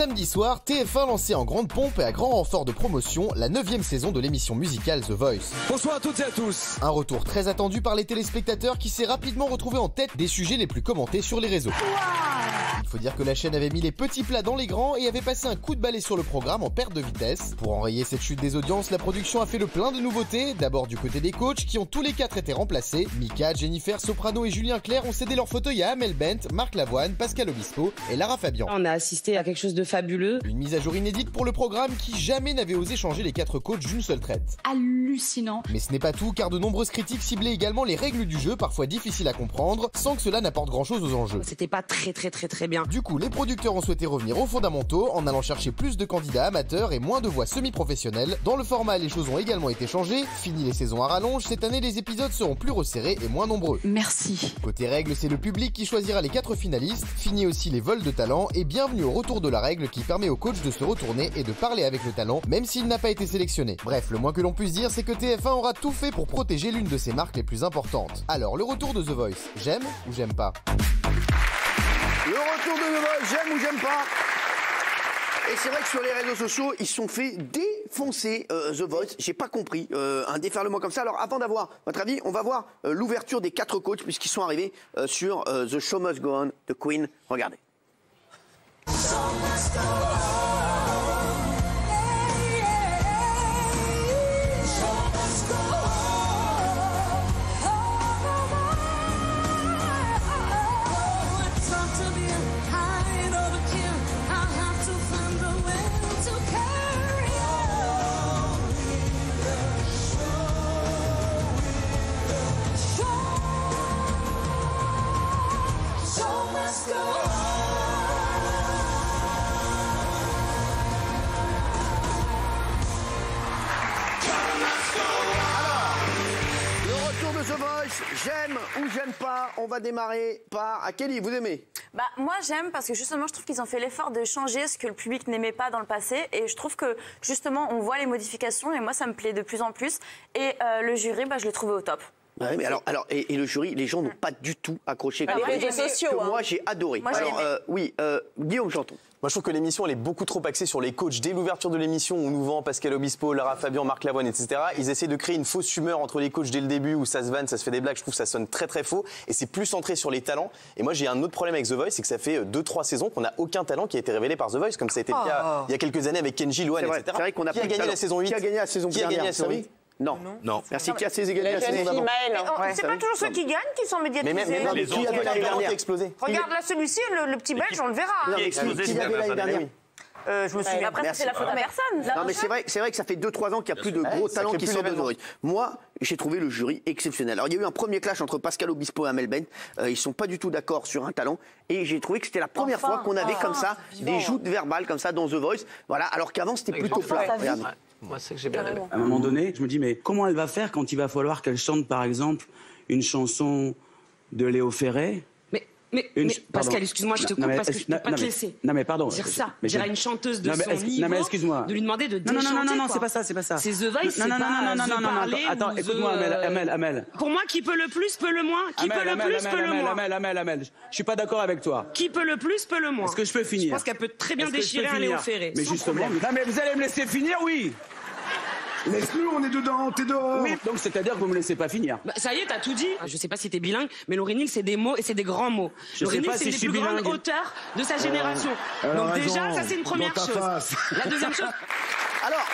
Samedi soir, TF1 lançait en grande pompe et à grand renfort de promotion la 9e saison de l'émission musicale The Voice. Bonsoir à toutes et à tous. Un retour très attendu par les téléspectateurs qui s'est rapidement retrouvé en tête des sujets les plus commentés sur les réseaux. Il faut dire que la chaîne avait mis les petits plats dans les grands et avait passé un coup de balai sur le programme en perte de vitesse. Pour enrayer cette chute des audiences, la production a fait le plein de nouveautés. D'abord du côté des coachs qui ont tous les 4 été remplacés. Mika, Jennifer Soprano et Julien Clerc ont cédé leur fauteuil à Amel Bent, Marc Lavoine, Pascal Obispo et Lara Fabian. On a assisté à quelque chose de fabuleux. Une mise à jour inédite pour le programme qui jamais n'avait osé changer les 4 coachs d'une seule traite. Hallucinant. Mais ce n'est pas tout car de nombreuses critiques ciblaient également les règles du jeu, parfois difficiles à comprendre, sans que cela n'apporte grand chose aux enjeux. C'était pas très bien. Du coup, les producteurs ont souhaité revenir aux fondamentaux en allant chercher plus de candidats amateurs et moins de voix semi-professionnelles. Dans le format, les choses ont également été changées. Fini les saisons à rallonge, cette année les épisodes seront plus resserrés et moins nombreux. Merci. Côté règles, c'est le public qui choisira les 4 finalistes. Fini aussi les vols de talent et bienvenue au retour de la règle qui permet au coach de se retourner et de parler avec le talent, même s'il n'a pas été sélectionné. Bref, le moins que l'on puisse dire, c'est que TF1 aura tout fait pour protéger l'une de ses marques les plus importantes. Alors, le retour de The Voice, j'aime ou j'aime pas? Le retour de The Voice, j'aime ou j'aime pas? Et c'est vrai que sur les réseaux sociaux, ils se sont fait défoncer The Voice. J'ai pas compris un déferlement comme ça. Alors avant d'avoir votre avis, on va voir l'ouverture des 4 coachs puisqu'ils sont arrivés sur The Show Must Go On de Queen. Regardez. The Voice, j'aime ou j'aime pas. On va démarrer par Kelly, vous aimez? Bah moi j'aime parce que justement je trouve qu'ils ont fait l'effort de changer ce que le public n'aimait pas dans le passé et je trouve que justement on voit les modifications et moi ça me plaît de plus en plus et le jury je l'ai trouvé au top. Ouais, mais alors et le jury, les gens n'ont pas du tout accroché. Les réseaux sociaux. Moi j'ai adoré. Moi, alors oui, Guillaume Janton. Moi, je trouve que l'émission, elle est beaucoup trop axée sur les coachs. Dès l'ouverture de l'émission, on nous vend Pascal Obispo, Lara Fabian, Marc Lavoine, etc. Ils essaient de créer une fausse humeur entre les coachs dès le début où ça se vanne, ça se fait des blagues. Je trouve que ça sonne très faux. Et c'est plus centré sur les talents. Et moi, j'ai un autre problème avec The Voice, c'est que ça fait 2-3 saisons qu'on n'a aucun talent qui a été révélé par The Voice, comme ça a été le cas il y a quelques années avec Kenji, Lohan, etc. C'est vrai qu'on a qui a gagné la saison 8? Qui a gagné la saison dernière? Non. Merci. Qui a gagné la saison d'avant? C'est pas toujours ceux qui gagnent qui sont médiatisés. Mais les qui avait l'année dernière explosé. Regarde là celui-ci, le petit belge, on le verra. Qui avait l'année dernière? Je me souviens. Après, c'est la faute à personne. Non, mais c'est vrai que ça fait 2-3 ans qu'il n'y a plus de gros talents qui sortent de The Voice. Moi, j'ai trouvé le jury exceptionnel. Alors, il y a eu un premier clash entre Pascal Obispo et Amel Bent. Ils sont pas du tout d'accord sur un talent. Et j'ai trouvé que c'était la première fois qu'on avait comme ça des joutes verbales comme ça dans The Voice. Voilà, alors qu'avant, c'était plutôt plat. Moi, c'est que j'ai bien aimé. À un moment donné, je me dis, mais comment elle va faire quand il va falloir qu'elle chante, par exemple, une chanson de Léo Ferré? Mais Pascal, excuse-moi, je te coupe parce que je ne peux pas te laisser. Non, mais pardon. Dire ça. Dire à une chanteuse de son niveau, non, mais excuse-moi. de lui demander de déchanter. Non, c'est pas ça, c'est pas ça. C'est The Voice, c'est pas The Parler. Attends, écoute-moi, Amel. Pour moi, qui peut le plus, peut le moins. Qui peut le plus, peut le moins. Amel, je suis pas d'accord avec toi. Qui peut le plus, peut le moins. Est-ce que je peux finir? Je pense qu'elle peut très bien déchirer un Léo Ferré. Mais justement. Non, mais vous allez me laisser finir, oui. Laisse-le, on est dedans, t'es dehors. Oui, donc c'est-à-dire que vous me laissez pas finir. Bah, ça y est, t'as tout dit. Je sais pas si t'es bilingue, mais Laurie Neal, c'est des mots et c'est des grands mots. Laurie Neal, c'est une des plus grandes auteurs de sa génération. Donc déjà, ça c'est une première chose. La deuxième chose. Alors,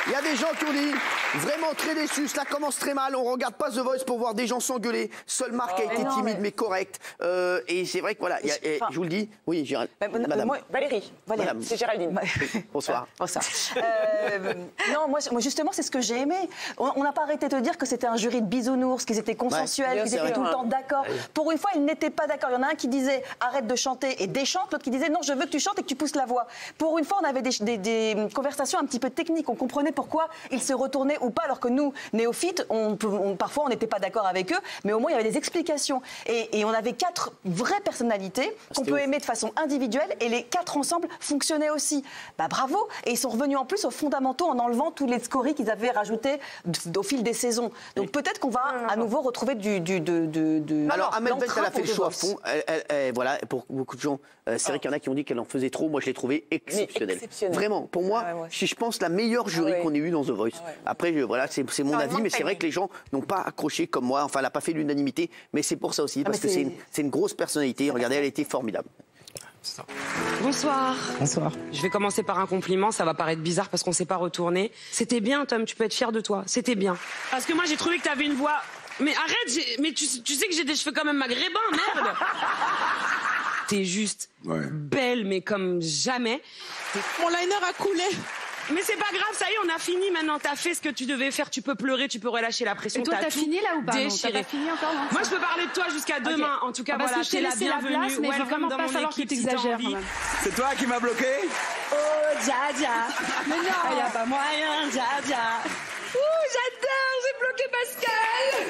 il y a des gens qui ont dit vraiment très déçus, cela commence très mal, on regarde pas The Voice pour voir des gens s'engueuler. Seule Marc a été timide mais correcte. Et c'est vrai que voilà, je vous le dis, oui, Géraldine. Madame. Valérie, c'est Géraldine. Bonsoir. Bonsoir. Non, moi justement, c'est ce que j'ai aimé. On n'a pas arrêté de dire que c'était un jury de bisounours, qu'ils étaient consensuels, qu'ils étaient tout le temps d'accord. Pour une fois, ils n'étaient pas d'accord. Il y en a un qui disait arrête de chanter et déchante, l'autre qui disait non, je veux que tu chantes et que tu pousses la voix. Pour une fois, on avait des conversations un petit peu techniques. On comprenait pourquoi ils se retournaient ou pas, alors que nous, néophytes, parfois on n'était pas d'accord avec eux, mais au moins il y avait des explications. Et on avait 4 vraies personnalités qu'on peut aimer de façon individuelle et les 4 ensemble fonctionnaient aussi. Bah bravo. Et ils sont revenus en plus aux fondamentaux en enlevant tous les scories qu'ils avaient rajoutés au fil des saisons. Donc peut-être qu'on va à nouveau retrouver Alors Amel Bent, elle a fait le choix à fond. Voilà, pour beaucoup de gens, c'est vrai qu'il y en a qui ont dit qu'elle en faisait trop. Moi, je l'ai trouvée exceptionnelle. Vraiment, pour moi, je pense la meilleure jury qu'on ait eue dans The Voice. Après, voilà, c'est mon avis, mais c'est vrai que les gens n'ont pas accroché comme moi. Enfin, elle n'a pas fait l'unanimité, mais c'est pour ça aussi, parce que c'est une grosse personnalité. Regardez, elle était formidable. Bonsoir. Bonsoir. Je vais commencer par un compliment, ça va paraître bizarre parce qu'on s'est pas retourné. C'était bien, Tom, tu peux être fier de toi. C'était bien. Parce que moi, j'ai trouvé que t'avais une voix... Mais arrête, mais tu sais que j'ai des cheveux quand même maghrébins, merde. T'es juste belle, mais comme jamais. Mon liner a coulé. Mais c'est pas grave, ça y est, on a fini maintenant. T'as fait ce que tu devais faire, tu peux pleurer, tu peux relâcher la pression. Et toi, t'as fini là ou pas? Déchiré. T'as pas fini encore, non? Moi, je peux parler de toi jusqu'à demain. En tout cas, voilà, parce que je t'ai laissé la place, mais il faut vraiment pas falloir que t'exagères. C'est toi qui m'as bloqué? Oh, Dja. Mais non, il n'y a pas moyen, Dja. Ouh, j'adore, j'ai bloqué Pascal.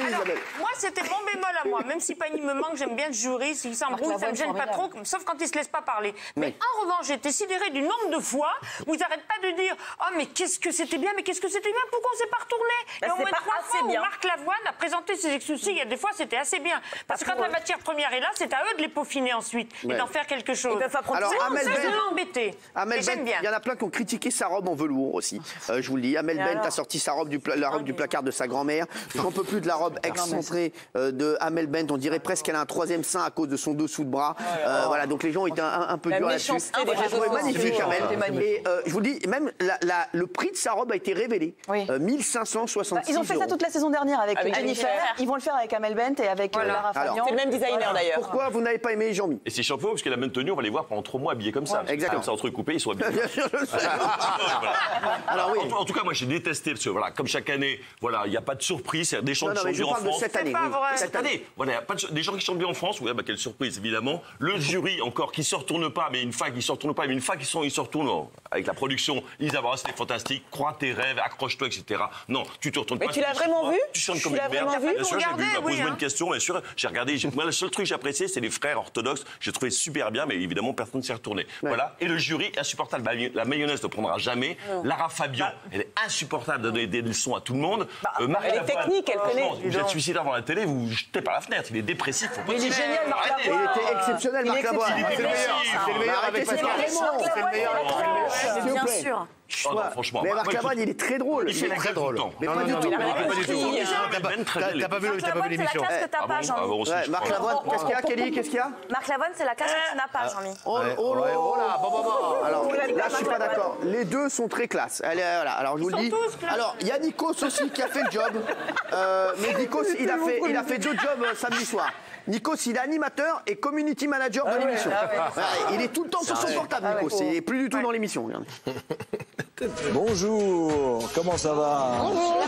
Alors, moi, c'était mon bémol à moi. Même si Pani me manque, j'aime bien le jury. S'il s'embrouille, ça me gêne pas trop, sauf quand il se laisse pas parler. Mais en revanche, j'ai été sidérée du nombre de fois où ils n'arrêtent pas de dire « Oh, mais qu'est-ce que c'était bien, mais qu'est-ce que c'était bien, pourquoi on s'est pas retourné ?» Et au moins 3 fois où Marc Lavoine a présenté ses excuses, il y a des fois, c'était assez bien. Parce que quand la matière première est là, c'est à eux de les peaufiner ensuite et d'en faire quelque chose. Alors, Amel Bent, embêté. Il y en a plein qui ont critiqué sa robe en velours aussi. Je vous le dis, Amel Bent a sorti sa robe la robe du placard de sa grand-mère. J'en peux plus de la robe excentrée de Amel Bent. On dirait presque qu'elle a un 3e sein à cause de son dessous de bras. Voilà, donc les gens étaient un peu durs là-dessus. J'ai trouvé magnifique, Amel. Et je vous dis, même le prix de sa robe a été révélé. 1566 Ils ont fait ça toute la saison dernière avec Jennifer. Ils vont le faire avec Amel Bent et avec Lara Fabian. C'est le même designer d'ailleurs. Pourquoi vous n'avez pas aimé Jean-Mi? Et c'est chapeau parce que la même tenue, on va les voir pendant 3 mois habillés comme ça. Exactement. Comme ça, entrecoupés, ils sont habillés. Bien sûr, je le sais. Alors, oui. En tout cas, moi, j'ai détesté parce que voilà, comme chaque année, voilà, il n'y a pas de surprise. C'est des gens qui chantent bien en France. Cette année. Cette année. Voilà, des gens qui chantent bien en France. Ouais, bah, quelle surprise, évidemment. Le jury, encore, qui ne se retourne pas, mais une fois qu'ils se retournent avec la production, ils avancent, c'était fantastique. Crois tes rêves, accroche-toi, etc. Non, tu te retournes pas. Mais tu l'as vraiment vu? Tu chantes comme une merde. Bien sûr, j'ai vu. Pose-moi une question, bien sûr. J'ai regardé. Moi, le seul truc que j'ai apprécié, c'est les frères orthodoxes. J'ai trouvé super bien, mais évidemment, personne ne s'est retourné. Voilà. Et le jury, insupportable. La mayonnaise ne prendra jamais. Lara Fabian, elle est insupportable de donner des leçons à tout le monde. Elle est technique, elle connaît. Vous êtes suicidaire devant la télé, vous vous jetez par la fenêtre. Il est dépressif. Mais il est génial, Marc Lavoine. Il était exceptionnel, Marc Lavoine. C'est le meilleur avec Pascal. C'est le meilleur. Bien sûr. Oh non, franchement. Mais Marc Lavoine, il est très drôle. Il est très drôle. Mais pas du tout. T'as pas vu l'émission. C'est la classe que t'as pas, Jean-Mi. Marc Lavoine, qu'est-ce qu'il y a, Kelly? Qu'est-ce qu'il y a? Marc Lavoine, c'est la classe que tu n'as pas, Jean-Mi. Oh là, alors là, je suis pas d'accord. Les deux sont très classe. Alors je vous le dis. Alors il y a Nikos aussi qui a fait le job. Mais Nikos, il a fait 2 jobs samedi soir. Nikos, il est animateur et community manager de l'émission. Il est tout le temps sur son portable, Nikos. Il n'est plus du tout dans l'émission. Bonjour, comment ça va? Bonjour.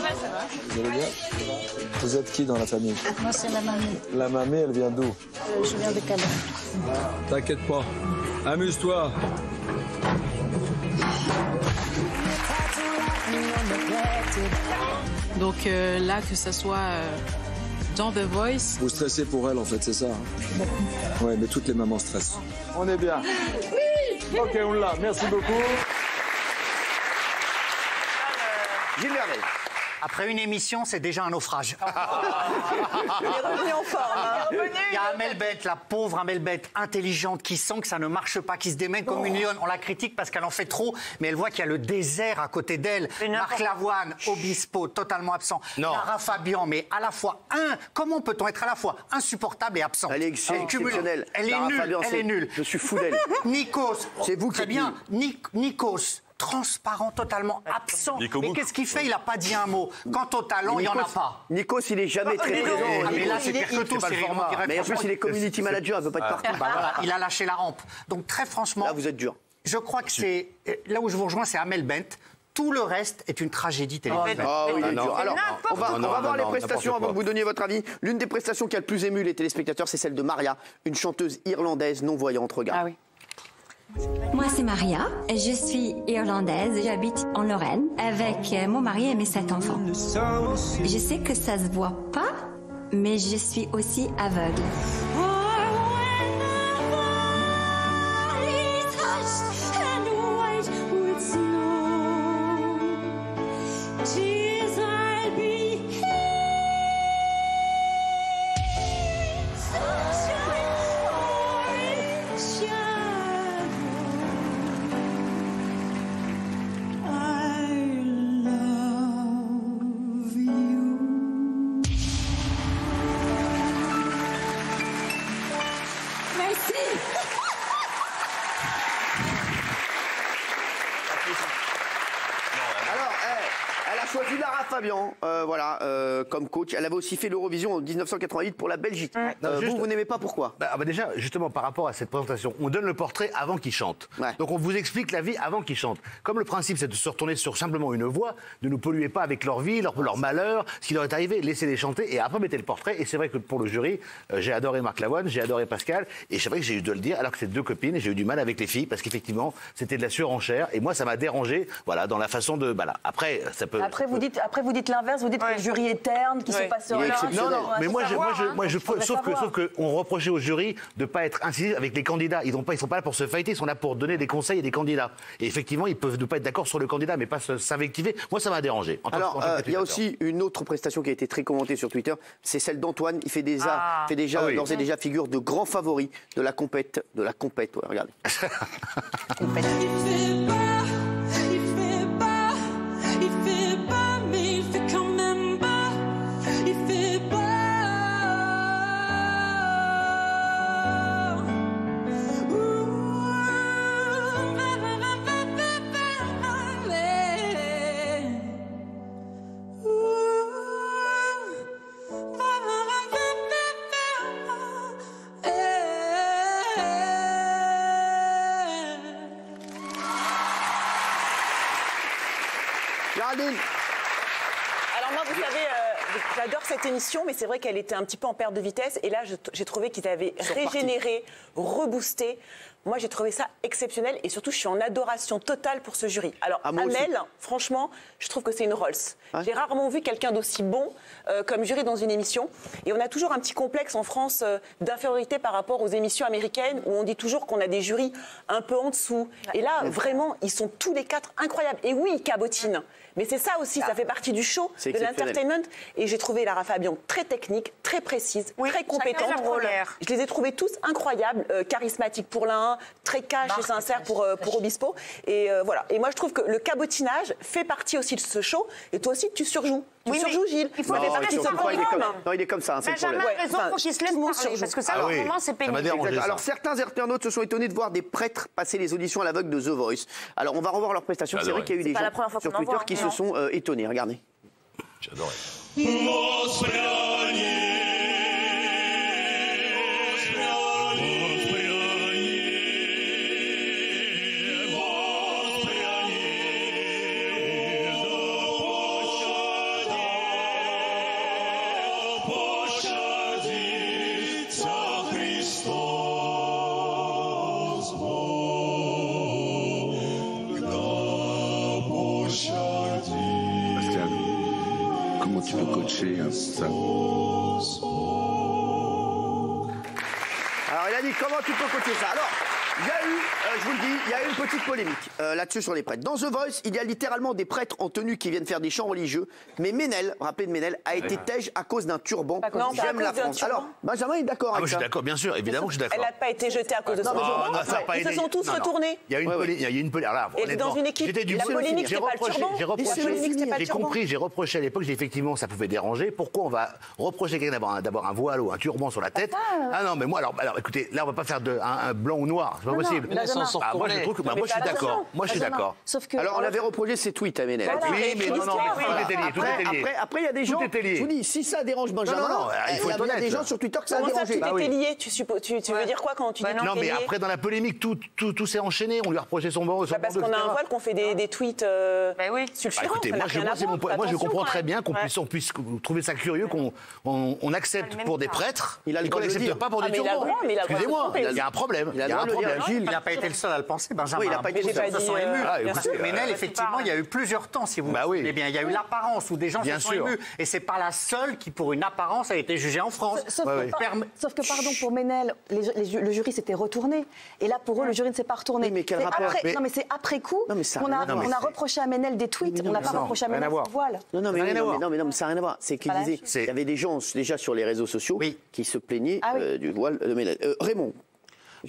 Vous allez bien? Vous êtes qui dans la famille? Moi, c'est la mamie. La mamie, elle vient d'où? Je viens de Calais. T'inquiète pas, amuse-toi. Donc là, que ça soit dans The Voice. Vous stressez pour elle, en fait, c'est ça? Ouais, mais toutes les mamans stressent. On est bien. Oui. Ok, on l'a. Merci beaucoup. Gilles Vernet. Après une émission, c'est déjà un naufrage. Il est revenu en forme. Il y a Amel Bent, la pauvre Amel Bent, intelligente, qui sent que ça ne marche pas, qui se démène comme une lionne. On la critique parce qu'elle en fait trop, mais elle voit qu'il y a le désert à côté d'elle. Marc Lavoine, Obispo, totalement absent. Lara Fabian, mais à la fois comment peut-on être à la fois insupportable et absent? Elle est exceptionnelle. Elle est nulle. Elle est nulle. Je suis fou d'elle. Nikos, c'est vous qui très bien. Nikos. Transparent, totalement absent. Mais qu'est-ce qu'il fait? Il n'a pas dit un mot. Quant au talent, il n'y en a pas. Nikos, il n'est jamais très présent. Mais là, c'est pire que tout. Mais en plus, il est community manager, il ne peut pas être partout. Voilà, il a lâché la rampe. Donc, très franchement. Là, vous êtes dur. Je crois que c'est. Là où je vous rejoins, c'est Amel Bent. Tout le reste est une tragédie télévisuelle. Ah oui, il est dur. Alors, on va voir les prestations avant que vous donniez votre avis. L'une des prestations qui a le plus ému les téléspectateurs, c'est celle de Maria, une chanteuse irlandaise non-voyante. Regarde. Ah oui. Moi, c'est Maria. Je suis irlandaise. J'habite en Lorraine avec mon mari et mes 7 enfants. Je sais que ça se voit pas, mais je suis aussi aveugle. Fabian, comme coach. Elle avait aussi fait l'Eurovision en 1988 pour la Belgique. Vous n'aimez pas pourquoi? Déjà, justement, par rapport à cette présentation, on donne le portrait avant qu'il chante. Donc on vous explique la vie avant qu'il chante. Comme le principe, c'est de se retourner sur simplement une voix, ne nous polluez pas avec leur vie, leur malheur, ce qui leur est arrivé, laissez-les chanter et après mettez le portrait. Et c'est vrai que pour le jury, j'ai adoré Marc Lavoine, j'ai adoré Pascal, et c'est vrai que j'ai eu de le dire, alors que c'est 2 copines, j'ai eu du mal avec les filles, parce qu'effectivement, c'était de la surenchère, et moi, ça m'a dérangé, dans la façon de... Après, ça peut... Après, vous dites l'inverse, vous dites que le jury est terne, qu'il se passe rien. Non, mais sauf qu'on reprochait au jury de ne pas être incisif avec les candidats. Ils ne sont pas là pour se fighter, ils sont là pour donner des conseils à des candidats. Et effectivement, ils peuvent ne pas être d'accord sur le candidat, mais pas s'invectiver. Moi, ça m'a dérangé. Alors, il y a aussi une autre prestation qui a été très commentée sur Twitter, c'est celle d'Antoine. Il fait d'ores et déjà figure de grand favori de la compète. Regardez. Alors moi, vous savez, j'adore cette émission, mais c'est vrai qu'elle était un petit peu en perte de vitesse. Et là, j'ai trouvé qu'ils avaient régénéré, reboosté. Moi, j'ai trouvé ça exceptionnel et surtout, je suis en adoration totale pour ce jury. Alors, Amel, franchement, je trouve que c'est une Rolls. J'ai rarement vu quelqu'un d'aussi bon comme jury dans une émission. Et on a toujours un petit complexe en France d'infériorité par rapport aux émissions américaines où on dit toujours qu'on a des jurys un peu en dessous. Et là, vraiment, ils sont tous les 4 incroyables. Et oui, ils cabotinent. Mais c'est ça aussi, ça fait partie du show, de l'entertainment. Et j'ai trouvé Lara Fabian très technique, très précise, très compétente. Je les ai trouvés tous incroyables, charismatiques pour l'un, très cash et sincère pour Obispo. Et voilà. Et moi, je trouve que le cabotinage fait partie aussi de ce show. Et toi aussi, tu surjoues. Tu surjoues, Gilles. Il faut faire partie de ce programme. Non, il est comme ça, c'est le problème. Benjamin a raison, il faut qu'il se laisse parler, parce que ça, en ce moment, c'est pénible. Alors, certains internautes se sont étonnés de voir des prêtres passer les auditions à l'aveugle de The Voice. Alors, on va revoir leurs prestations. C'est vrai qu'il y a eu des gens sur Twitter qui se sont étonnés. Regardez. J'adorais. Comment tu peux coacher ça? Alors, il a dit comment tu peux coacher ça. Alors, il y a eu, je vous le dis, il y a eu une petite polémique là-dessus sur les prêtres. Dans The Voice, il y a littéralement des prêtres en tenue qui viennent faire des chants religieux. Mais Ménel, rappelez de Ménel, a été tège à cause d'un turban. J'aime la France. Alors, Benjamin est d'accord avec ça? Je suis d'accord, bien sûr, évidemment que je suis d'accord. Elle n'a pas été jetée à cause de son turban. Ils se sont tous retournés. Il y a une polémique. Et dans une équipe, la polémique, c'est pas le turban. J'ai reproché à l'époque, effectivement, ça pouvait déranger. Pourquoi on va reprocher à quelqu'un d'avoir un voile ou un turban sur la tête? Ah non, mais moi, alors écoutez, là, on va pas faire un blanc ou noir, c'est pas possible. Moi, je trouve que moi, je suis d'accord. Moi, je suis d'accord. Alors, on avait reproché ses tweets à Ménel. Oui, mais non, tout est lié. Après, il y a des gens. Je vous dis, si ça dérange Benjamin, il y a des gens sur Twitter que ça a dérangé. Comment ça, tout était lié? Tu veux dire quoi quand tu dis non, mais après, dans la polémique, tout s'est enchaîné. On lui a reproché son bandeau. Parce qu'on a un voile qu'on fait des tweets sulfurants. Écoutez, moi, je comprends très bien qu'on puisse trouver ça curieux, qu'on accepte pour des prêtres et qu'on n'accepte pas pour des turbans. Excusez-moi, il y a un problème. Il y a un problème. Gilles. Il n'a pas été le seul à le penser, Benjamin. Oui, il n'a pas été le seul. Se sont émus. Écoutez, Ménel, effectivement, il y a eu plusieurs temps, si vous voulez bien. Il y a eu l'apparence où des gens se sont émus. Et c'est pas la seule qui, pour une apparence, a été jugée en France. Sauf que, pardon, pour Ménel, le jury s'était retourné. Et là, pour eux, le jury ne s'est pas retourné. Mais quel rapport Non, mais c'est après coup qu'on a reproché à Ménel des tweets. On n'a pas reproché à Ménel son voile. Non, mais ça n'a rien à voir. C'est qu'il disait, il y avait des gens déjà sur les réseaux sociaux qui se plaignaient du voile de Ménel. Raymond.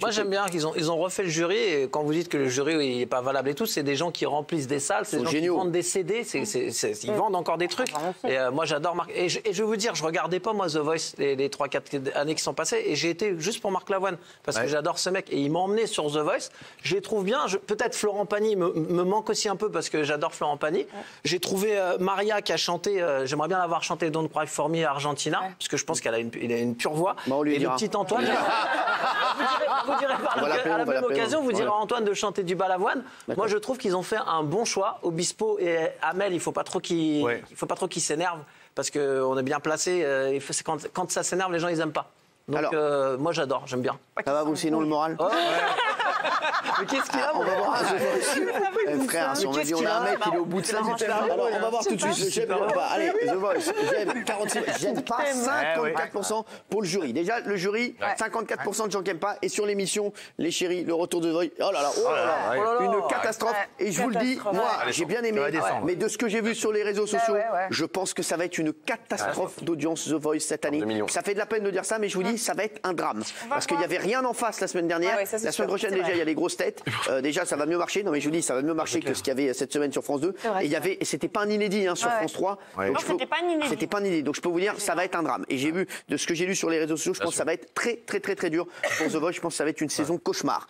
Moi, j'aime bien qu'ils ont refait le jury. Et quand vous dites que le jury n'est pas valable et tout, c'est des gens qui remplissent des salles, c'est des gens qui vendent des CD, ils vendent encore des trucs. Et moi, j'adore Marc. Et je vais vous dire, je regardais pas, moi, The Voice les 3-4 années qui sont passées. Et j'ai été juste pour Marc Lavoine, parce que j'adore ce mec. Et il m'a emmené sur The Voice. Je les trouve bien. Peut-être Florent Pagny me manque aussi un peu, parce que j'adore Florent Pagny. J'ai trouvé Maria qui a chanté, j'aimerais bien l'avoir chanté Don't Cry For Me à Argentina, parce que je pense qu'il a une pure voix. Et le petit Antoine. Vous direz à la même occasion, vous direz à Antoine de chanter du Balavoine. Moi, je trouve qu'ils ont fait un bon choix. Obispo et Amel, il faut pas trop qu'ils s'énervent, parce qu'on est bien placé. Quand ça s'énerve, les gens ils aiment pas. Donc moi j'adore, j'aime bien. Ça va vous sinon le moral? Mais qu'est-ce qu'il a, on va voir. Frère, si on me dit on a un mec, il est au bout de ça. Alors on va voir tout de suite. J'aime pas. Allez, The Voice. J'aime 46. J'aime pas 54% pour le jury. Déjà le jury, 54% de gens qui n'aiment pas. Et sur l'émission, les chéris, le retour de The Voice. Oh là là, une catastrophe. Et je vous le dis, moi j'ai bien aimé. Mais de ce que j'ai vu sur les réseaux sociaux, je pense que ça va être une catastrophe d'audience The Voice cette année. Ça fait de la peine de dire ça, mais je vous dis, ça va être un drame. Parce qu'il n'y avait rien en face la semaine dernière. La semaine prochaine, déjà, il y a les grosses têtes. Déjà, ça va mieux marcher. Non, mais je vous dis, ça va mieux marcher que ce qu'il y avait cette semaine sur France 2. Et c'était pas un inédit sur France 3. C'était pas un inédit. Donc, je peux vous dire, ça va être un drame. Et j'ai vu, de ce que j'ai lu sur les réseaux sociaux, je pense que ça va être très, très, très, très dur pour The Voice. Je pense que ça va être une saison cauchemar.